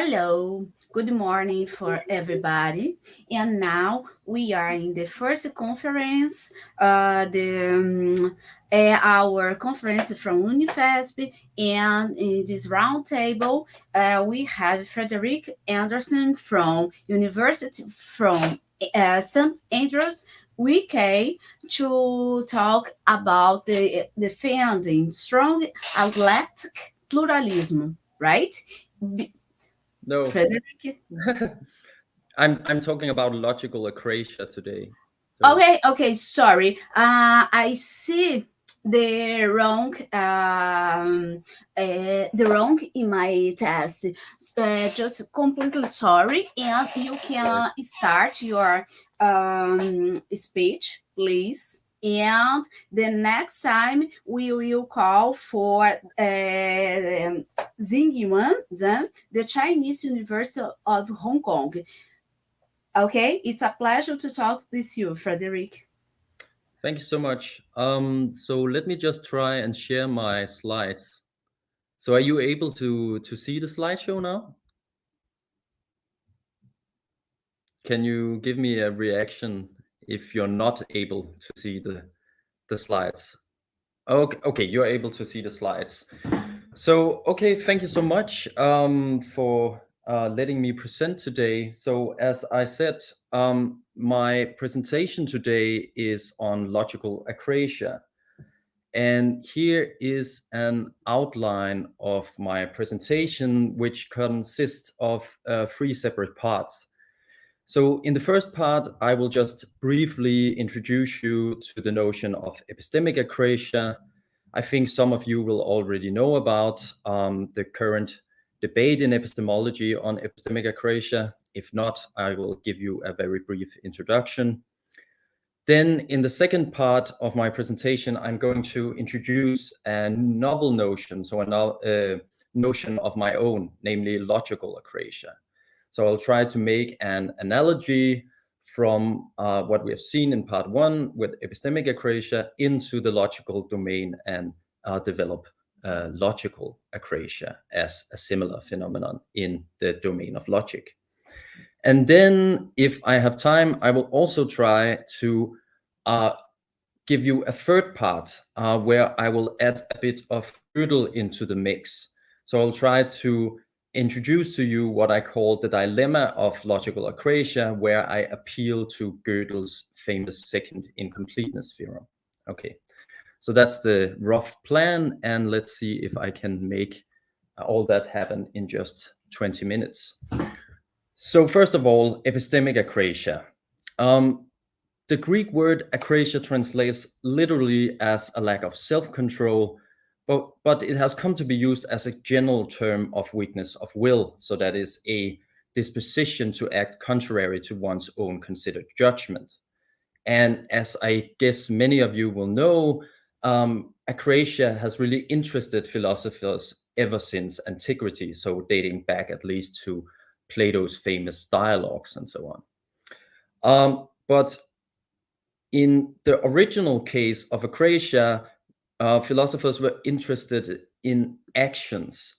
Hello, good morning for everybody. And now we are in the first conference, our conference from Unifesp. And in this roundtable, we have Frederik Andersen from University from St. Andrews, UK, to talk about the defending strong Alethic pluralism, right? No, Frederik? I'm talking about logical Akrasia today. Okay, sorry. I see the wrong in my test. Just completely sorry, and you can start your speech, please. And the next time we will call for Zhiyuan, the Chinese University of Hong Kong. Okay, it's a pleasure to talk with you, Frederik. Thank you so much. So let me just try and share my slides. So are you able to see the slideshow now? Can you give me a reaction if you're not able to see the slides? Okay, you're able to see the slides. So, okay, thank you so much for letting me present today. So as I said, my presentation today is on logical Akrasia. And here is an outline of my presentation, which consists of 3 separate parts. So in the first part, I will just briefly introduce you to the notion of epistemic Akrasia. I think some of you will already know about the current debate in epistemology on epistemic Akrasia. If not, I will give you a very brief introduction. Then in the second part of my presentation, I'm going to introduce a novel notion, so a notion of my own, namely logical Akrasia. So I'll try to make an analogy from what we have seen in part 1 with epistemic Akrasia into the logical domain and develop logical Akrasia as a similar phenomenon in the domain of logic. And then if I have time, I will also try to give you a third part where I will add a bit of Gödel into the mix. So I'll try to introduce to you what I call the dilemma of logical Akrasia, where I appeal to Gödel's famous second incompleteness theorem. Okay, so that's the rough plan, and let's see if I can make all that happen in just 20 minutes. So first of all, epistemic Akrasia. The Greek word Akrasia translates literally as a lack of self-control, but it has come to be used as a general term of weakness of will. So that is a disposition to act contrary to one's own considered judgment. And as I guess many of you will know, Akrasia has really interested philosophers ever since antiquity, so dating back at least to Plato's famous dialogues and so on. But in the original case of Akrasia, philosophers were interested in actions.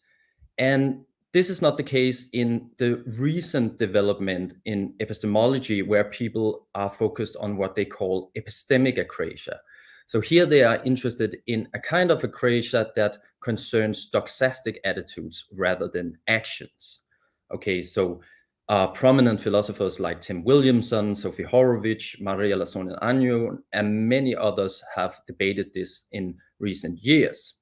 And this is not the case in the recent development in epistemology, where people are focused on what they call epistemic Akrasia. So here they are interested in a kind of Akrasia that concerns doxastic attitudes rather than actions. Okay, so prominent philosophers like Tim Williamson, Sophie Horowitz, Maria Lassone Agnew, and many others have debated this in recent years.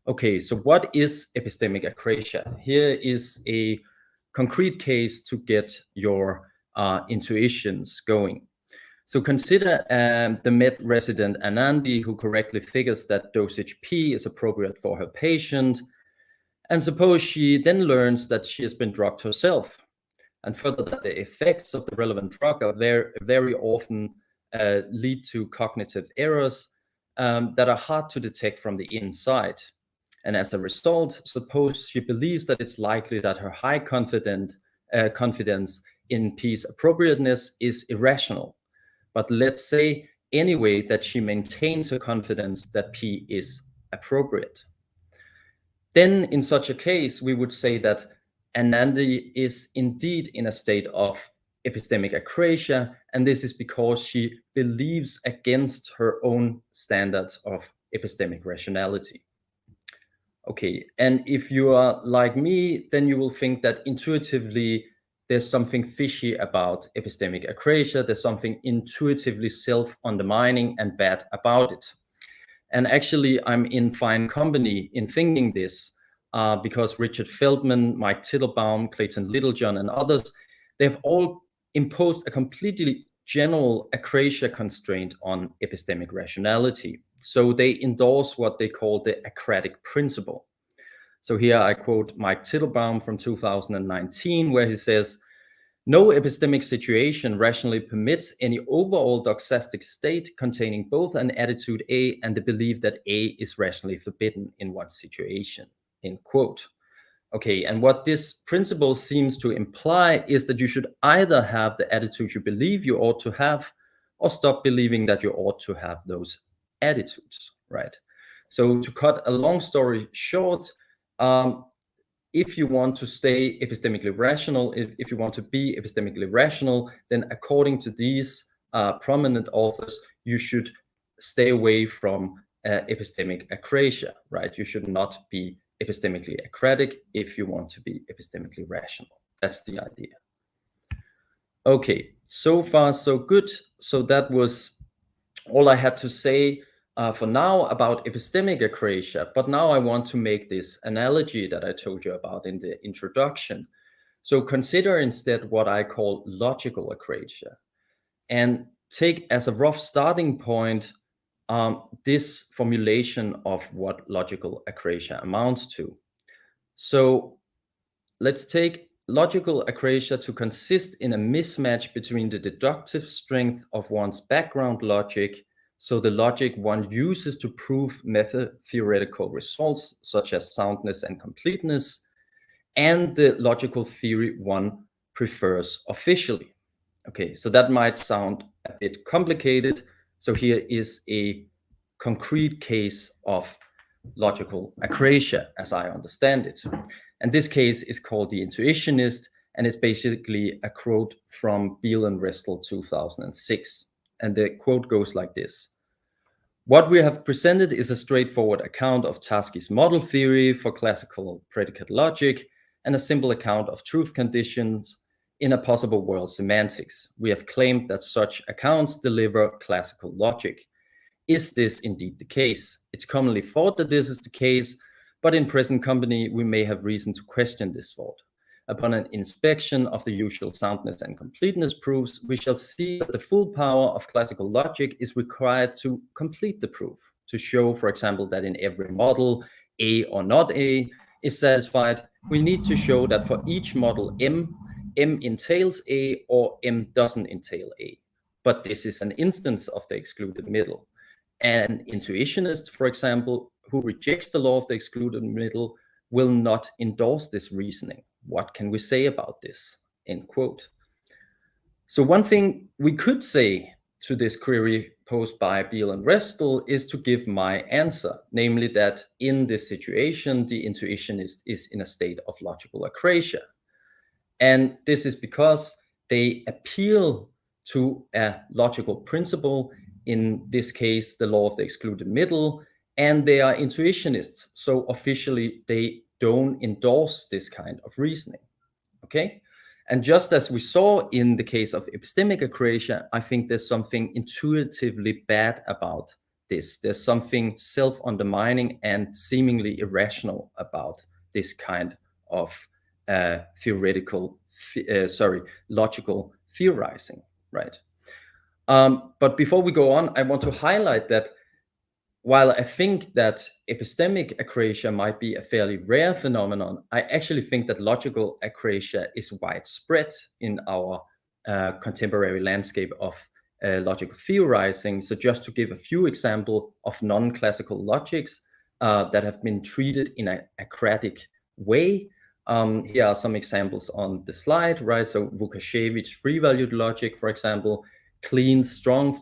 Okay, so what is epistemic Akrasia? Here is a concrete case to get your intuitions going. So consider the med resident Anandi, who correctly figures that dosage P is appropriate for her patient. And suppose she then learns that she has been drugged herself. And further, that the effects of the relevant drug are very often lead to cognitive errors that are hard to detect from the inside. And as a result, suppose she believes that it's likely that her high confidence in P's appropriateness is irrational. But let's say anyway that she maintains her confidence that P is appropriate. Then in such a case, we would say that Anandi is indeed in a state of epistemic akrasia, and this is because she believes against her own standards of epistemic rationality. Okay, and if you are like me, then you will think that intuitively there's something fishy about epistemic akrasia. There's something intuitively self-undermining and bad about it. And actually, I'm in fine company in thinking this, because Richard Feldman, Mike Tittelbaum, Clayton Littlejohn, and others, they've all imposed a completely general akrasia constraint on epistemic rationality. So they endorse what they call the acratic principle. So here I quote Mike Tittelbaum from 2019, where he says, "No epistemic situation rationally permits any overall doxastic state containing both an attitude A and the belief that A is rationally forbidden in one situation," end quote. Okay, and what this principle seems to imply is that you should either have the attitude you believe you ought to have, or stop believing that you ought to have those attitudes, right? So to cut a long story short, if you want to stay epistemically rational, if you want to be epistemically rational, then according to these prominent authors, you should stay away from epistemic akrasia, right? You should not be epistemically acratic if you want to be epistemically rational. That's the idea. Okay, so far so good. So that was all I had to say for now about epistemic akrasia, but now I want to make this analogy that I told you about in the introduction. So consider instead what I call logical akrasia, and take as a rough starting point this formulation of what logical akrasia amounts to. So let's take logical akrasia to consist in a mismatch between the deductive strength of one's background logic, so the logic one uses to prove method-theoretical results such as soundness and completeness, and the logical theory one prefers officially. Okay, so that might sound a bit complicated. So here is a concrete case of logical akrasia, as I understand it. And this case is called The Intuitionist, and it's basically a quote from Beal and Restel 2006. And the quote goes like this: "What we have presented is a straightforward account of Tarski's model theory for classical predicate logic and a simple account of truth conditions in a possible world semantics. We have claimed that such accounts deliver classical logic. Is this indeed the case? It's commonly thought that this is the case, but in present company, we may have reason to question this thought. Upon an inspection of the usual soundness and completeness proofs, we shall see that the full power of classical logic is required to complete the proof, to show, for example, that in every model, A or not A is satisfied. We need to show that for each model M entails A or M doesn't entail A. But this is an instance of the excluded middle. An intuitionist, for example, who rejects the law of the excluded middle will not endorse this reasoning. What can we say about this?" End quote. So one thing we could say to this query posed by Beal and Restel is to give my answer, namely that in this situation, the intuitionist is in a state of logical akrasia. And this is because they appeal to a logical principle, in this case, the law of the excluded middle, and they are intuitionists. So officially, they don't endorse this kind of reasoning, okay? And just as we saw in the case of epistemic akrasia, I think there's something intuitively bad about this. There's something self-undermining and seemingly irrational about this kind of logical theorizing, right? But before we go on, I want to highlight that while I think that epistemic akrasia might be a fairly rare phenomenon, I actually think that logical akrasia is widespread in our contemporary landscape of logical theorizing. So just to give a few examples of non-classical logics that have been treated in an acratic way, here are some examples on the slide, right? So Vukashevich free-valued logic, for example, Kleen's strong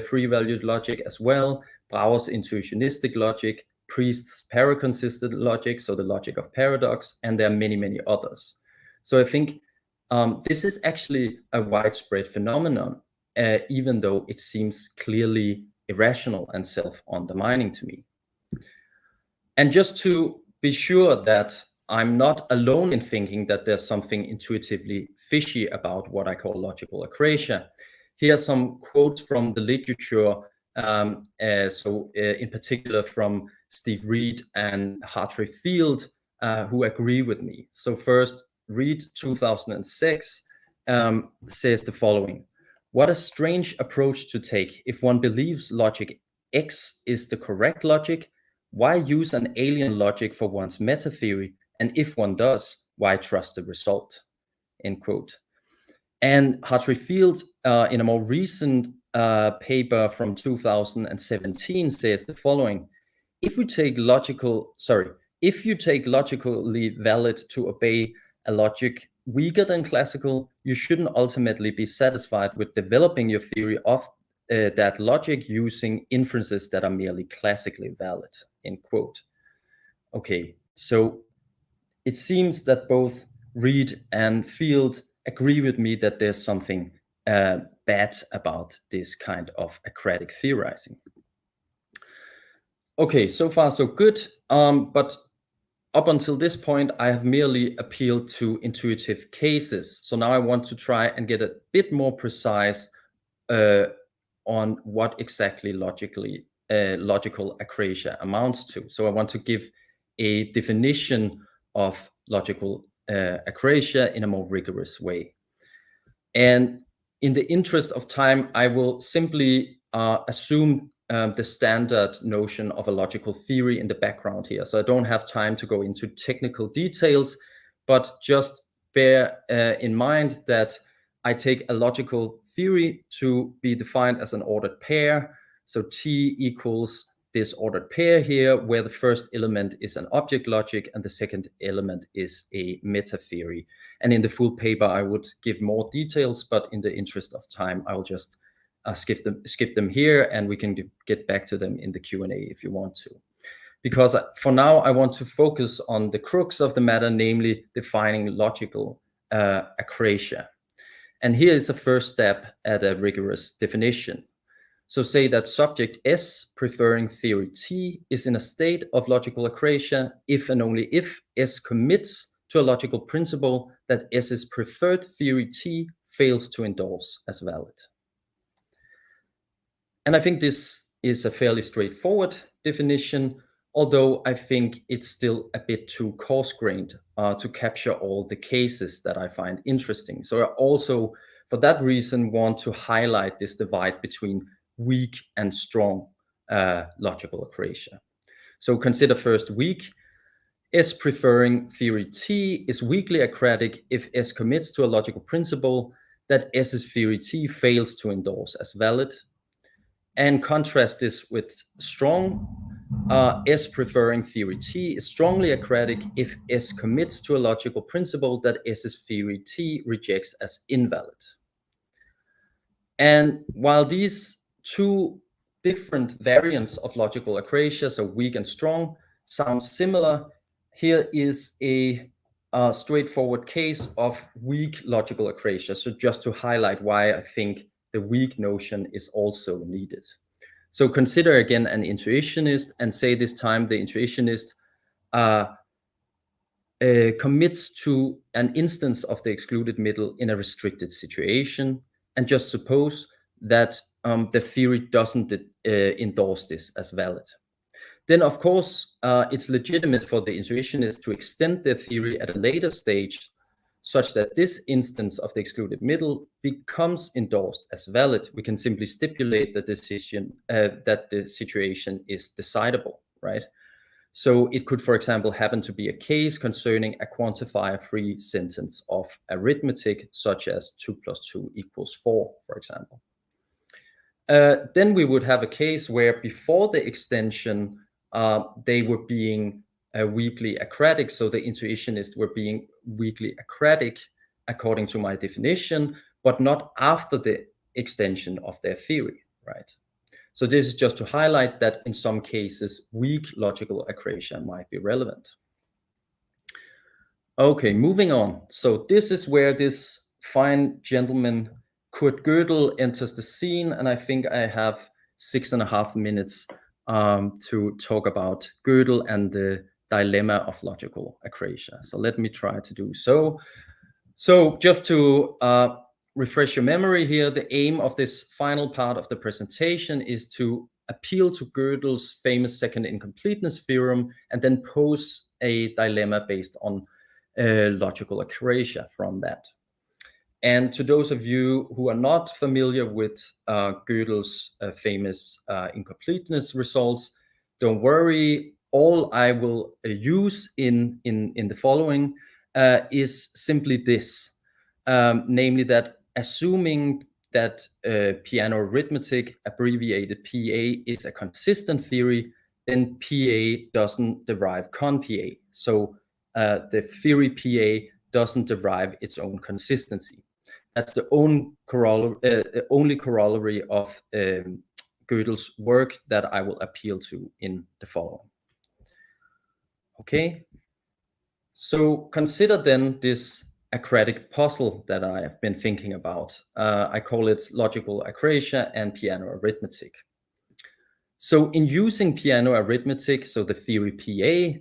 free-valued logic as well, Brouwer's intuitionistic logic, Priest's paraconsistent logic, so the logic of paradox, and there are many, many others. So I think this is actually a widespread phenomenon, even though it seems clearly irrational and self-undermining to me. And just to be sure that I'm not alone in thinking that there's something intuitively fishy about what I call logical akrasia, here are some quotes from the literature, in particular from Steve Reed and Hartree Field, who agree with me. So first, Reed, 2006, says the following: "What a strange approach to take. If one believes logic X is the correct logic, why use an alien logic for one's meta theory? And if one does, why trust the result?" End quote. And Hartree Field, in a more recent paper from 2017, says the following: if you take logically valid to obey a logic weaker than classical, you shouldn't ultimately be satisfied with developing your theory of that logic using inferences that are merely classically valid. End quote. Okay, so it seems that both Reed and Field agree with me that there's something bad about this kind of acratic theorizing. Okay, so far so good, but up until this point, I have merely appealed to intuitive cases. So now I want to try and get a bit more precise on what exactly logical akrasia amounts to. So I want to give a definition of logical akrasia in a more rigorous way. And in the interest of time, I will simply assume the standard notion of a logical theory in the background here. So I don't have time to go into technical details, but just bear in mind that I take a logical theory to be defined as an ordered pair. So T equals this ordered pair here, where the first element is an object logic and the second element is a meta theory. And in the full paper, I would give more details, but in the interest of time, I'll just skip them here, and we can get back to them in the Q&A if you want to. Because for now, I want to focus on the crux of the matter, namely defining logical akrasia. And here is a first step at a rigorous definition. So say that subject S preferring theory T is in a state of logical akrasia if and only if S commits to a logical principle that S's preferred theory T fails to endorse as valid. And I think this is a fairly straightforward definition, although I think it's still a bit too coarse-grained to capture all the cases that I find interesting. So I also, for that reason, want to highlight this divide between weak and strong logical akrasia. So consider first weak. S preferring theory T is weakly acratic if S commits to a logical principle that S's theory T fails to endorse as valid. And contrast this with strong. S preferring theory T is strongly acratic if S commits to a logical principle that S's theory T rejects as invalid. And while these two different variants of logical akrasia, so weak and strong, sound similar, here is a straightforward case of weak logical akrasia. So just to highlight why I think the weak notion is also needed. So consider again an intuitionist, and say this time the intuitionist commits to an instance of the excluded middle in a restricted situation, and just suppose that the theory doesn't endorse this as valid. Then, of course, it's legitimate for the intuitionist to extend their theory at a later stage such that this instance of the excluded middle becomes endorsed as valid. We can simply stipulate the decision that the situation is decidable, right? So it could, for example, happen to be a case concerning a quantifier-free sentence of arithmetic, such as 2 + 2 = 4, for example. Then we would have a case where before the extension, they were being weakly acratic. So the intuitionists were being weakly acratic according to my definition, but not after the extension of their theory, right? So this is just to highlight that in some cases, weak logical akrasia might be relevant. Okay, moving on. So this is where this fine gentleman Kurt Gödel enters the scene, and I think I have 6.5 minutes to talk about Gödel and the dilemma of logical akrasia. So let me try to do so. So just to refresh your memory here, the aim of this final part of the presentation is to appeal to Gödel's famous second incompleteness theorem and then pose a dilemma based on logical akrasia from that. And to those of you who are not familiar with Gödel's famous incompleteness results, don't worry. All I will use in the following is simply this, namely that assuming that piano arithmetic, abbreviated PA, is a consistent theory, then PA doesn't derive con-PA. So the theory PA doesn't derive its own consistency. That's the only corollary of Gödel's work that I will appeal to in the following. Okay, so consider then this acratic puzzle that I have been thinking about. I call it logical akrasia and piano arithmetic. So in using piano arithmetic, so the theory PA,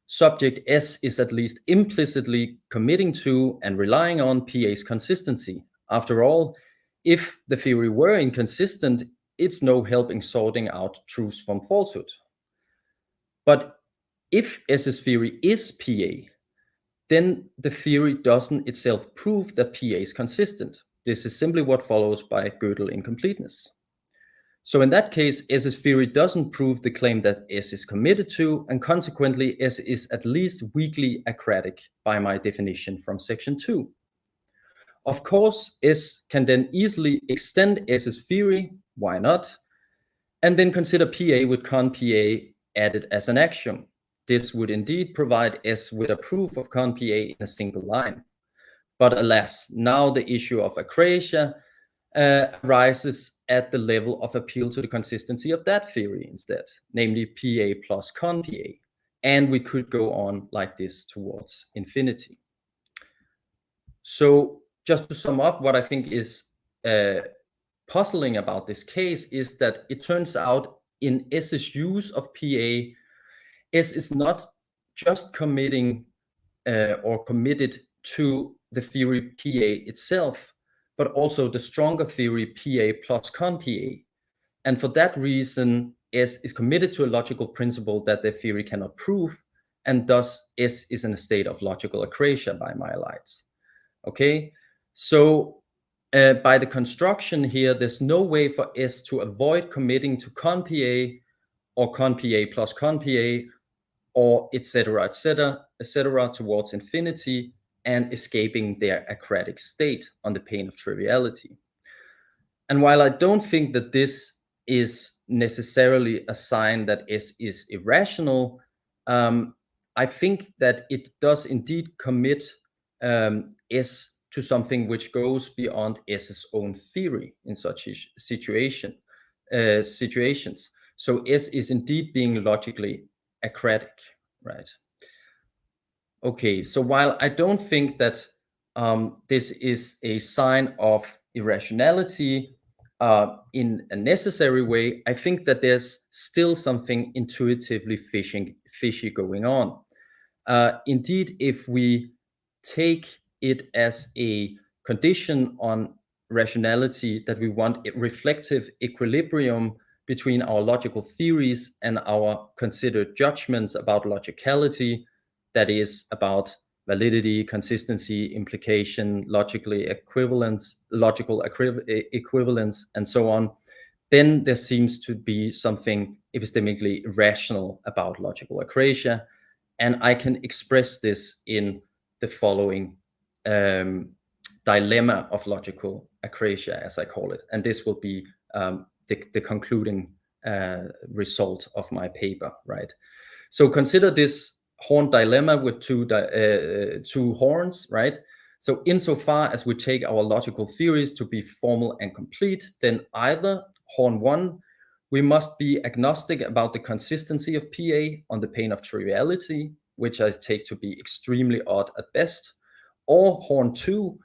subject S is at least implicitly committing to and relying on PA's consistency. After all, if the theory were inconsistent, it's no help in sorting out truths from falsehood. But if S's theory is PA, then the theory doesn't itself prove that PA is consistent. This is simply what follows by Gödel incompleteness. So in that case, S's theory doesn't prove the claim that S is committed to, and consequently, S is at least weakly acratic by my definition from section 2. Of course, S can then easily extend S's theory, why not? And then consider PA with con-PA added as an axiom. This would indeed provide S with a proof of con-PA in a single line. But alas, now the issue of akrasia arises at the level of appeal to the consistency of that theory instead, namely PA plus con-PA. And we could go on like this towards infinity. So just to sum up, what I think is puzzling about this case is that it turns out in S's use of PA, S is not just committing or committed to the theory PA itself, but also the stronger theory PA plus con-PA. And for that reason, S is committed to a logical principle that the theory cannot prove, and thus S is in a state of logical akrasia by my lights. Okay, so by the construction here, there's no way for S to avoid committing to con-PA or con-PA plus con-PA, or etc., towards infinity and escaping their acratic state on the pain of triviality. And while I don't think that this is necessarily a sign that S is irrational, I think that it does indeed commit S to something which goes beyond S's own theory in such situations. So S is indeed being logically acratic, right? Okay, so while I don't think that this is a sign of irrationality in a necessary way, I think that there's still something intuitively fishy going on. Indeed, if we take it as a condition on rationality that we want a reflective equilibrium between our logical theories and our considered judgments about logicality, that is about validity, consistency, implication, logical equivalence, and so on, then there seems to be something epistemically irrational about logical akrasia. And I can express this in the following dilemma of logical akrasia, as I call it. And this will be the concluding result of my paper, right? So consider this horn dilemma with two horns, right? So insofar as we take our logical theories to be formal and complete, then either horn 1, we must be agnostic about the consistency of PA on the pain of triviality, which I take to be extremely odd at best, or horn 2,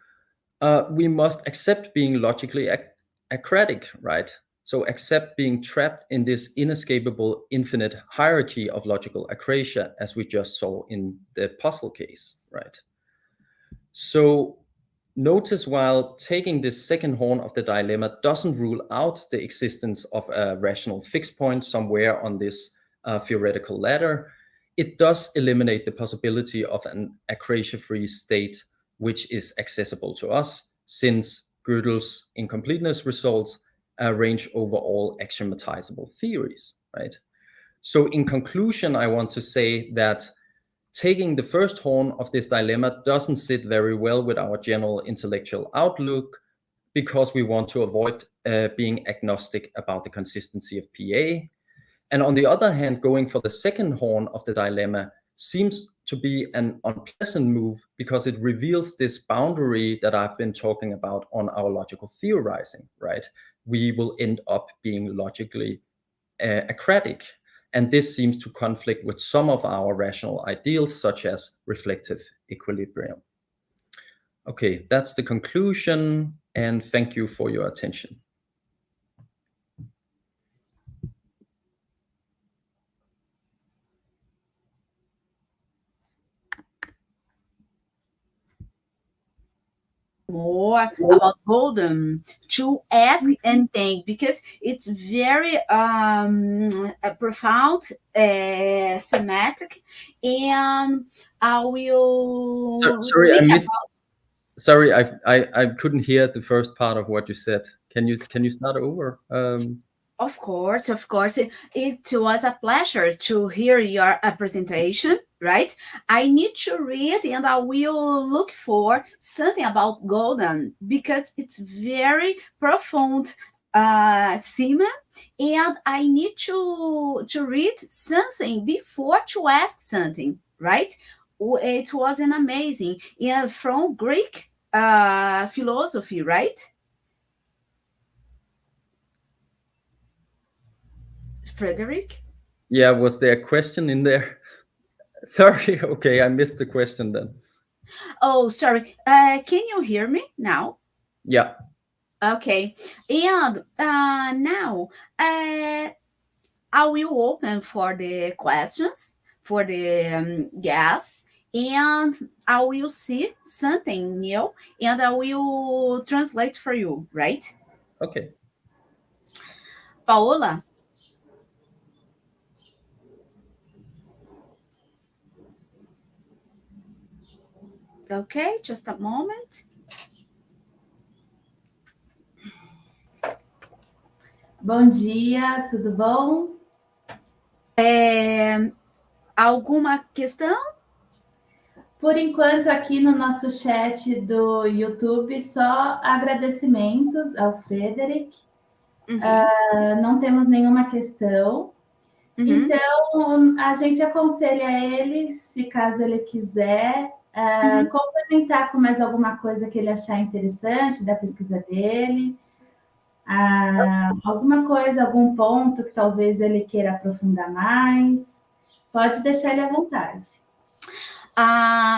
we must accept being logically acratic, right? So accept being trapped in this inescapable infinite hierarchy of logical akrasia, as we just saw in the puzzle case, right? So notice while taking this second horn of the dilemma doesn't rule out the existence of a rational fixed point somewhere on this theoretical ladder, it does eliminate the possibility of an akrasia-free state which is accessible to us, since Gödel's incompleteness results range over all axiomatizable theories, right? So in conclusion, I want to say that taking the first horn of this dilemma doesn't sit very well with our general intellectual outlook, because we want to avoid being agnostic about the consistency of PA. And on the other hand, going for the second horn of the dilemma seems to be an unpleasant move, because it reveals this boundary that I've been talking about on our logical theorizing, right? We will end up being logically acratic. And this seems to conflict with some of our rational ideals, such as reflective equilibrium. Okay, that's the conclusion, and thank you for your attention. More about Golden to ask and think, because it's very a profound thematic, and I will Sorry, I couldn't hear the first part of what you said. Can you start over? Of course. It was a pleasure to hear your presentation, right? I need to read, and I will look for something about Golden, because it's very profound theme, and I need to read something before to ask something, right? It was an amazing, and from Greek philosophy, right? Frederik? Yeah, was there a question in there? Sorry, okay, I missed the question then. Oh, sorry. Can you hear me now? Yeah. Okay. And now I will open for the questions for the guests, and I will see something new, and I will translate for you, right? Okay. Paola? Okay, just a moment. Bom dia, tudo bom? Alguma questão? Por enquanto, aqui no nosso chat do YouTube, só agradecimentos ao Frederik. Não temos nenhuma questão. Então, a gente aconselha ele, se caso ele quiser, complementar com mais alguma coisa que ele achar interessante da pesquisa dele. Alguma coisa, algum ponto que talvez ele queira aprofundar mais, pode deixar ele à vontade.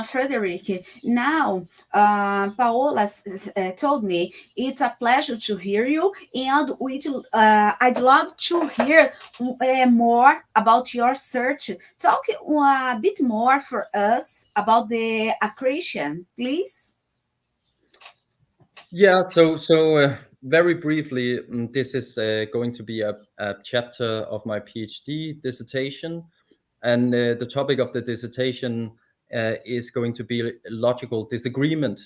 Frederik, now Paola told me it's a pleasure to hear you, and I'd love to hear more about your search. Talk a bit more for us about the Akrasia, please. Yeah, so very briefly, this is going to be a chapter of my PhD dissertation, and the topic of the dissertation is going to be logical disagreement.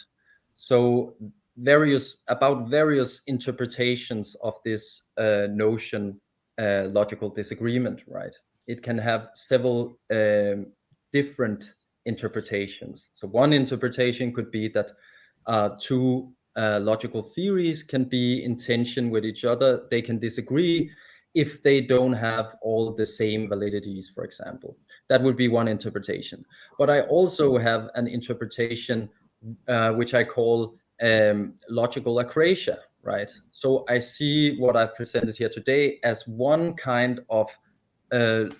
So various interpretations of this notion, logical disagreement, right? It can have several different interpretations. So one interpretation could be that two logical theories can be in tension with each other. They can disagree if they don't have all the same validities, for example. That would be one interpretation. But I also have an interpretation which I call logical akrasia, right? So I see what I've presented here today as one kind of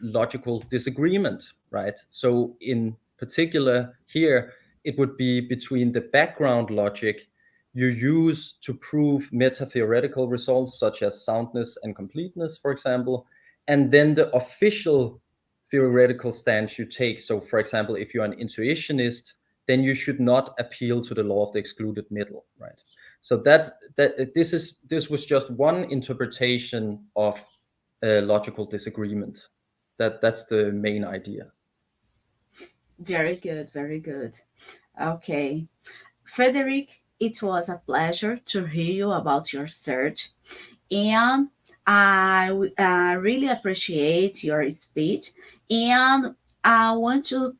logical disagreement, right? So in particular here, it would be between the background logic you use to prove meta-theoretical results such as soundness and completeness, for example, and then the official theoretical stance you take. So for example, if you're an intuitionist, then you should not appeal to the law of the excluded middle, right? So this was just one interpretation of logical disagreement. That's the main idea. Very good, very good. Okay. Frederik, it was a pleasure to hear you about your search. And I really appreciate your speech. And I want to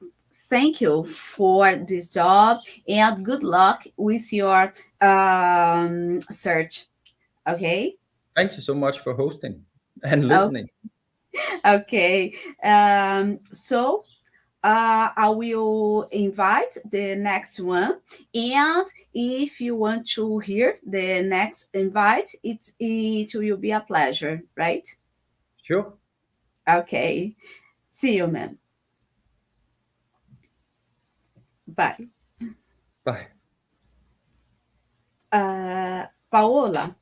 thank you for this job and good luck with your search. Okay? Thank you so much for hosting and listening. Okay. So I will invite the next one. And if you want to hear the next invite, it will be a pleasure, right? Sure. Okay. See you, ma'am. Bye. Bye. Paola.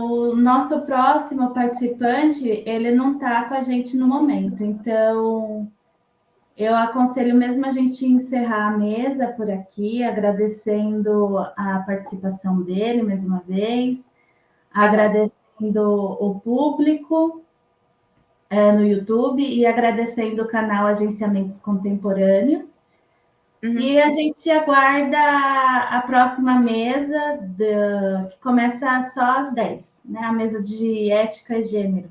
O nosso próximo participante, ele não está com a gente no momento, então eu aconselho mesmo a gente encerrar a mesa por aqui, agradecendo a participação dele mais uma vez, agradecendo o público no YouTube e agradecendo o canal Agenciamentos Contemporâneos. E a gente aguarda a próxima mesa, que começa só às 10, né? A mesa de ética e gênero.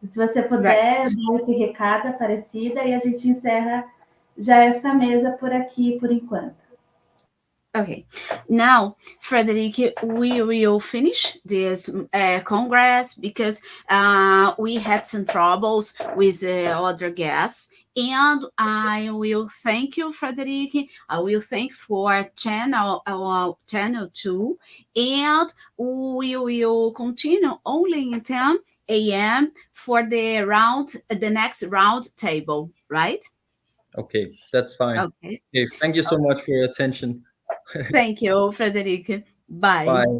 Se você puder, dar esse recado, Aparecida, e a gente encerra já essa mesa por aqui, por enquanto. Okay. Now, Frederik, we will finish this congress because we had some troubles with the other guests. And I will thank you, Frederik. I will thank for channel 2. And we will continue only in 10 a.m. for the next round table, right? Okay, that's fine. Okay. Thank you so much for your attention. Thank you, Frederik. Bye. Bye.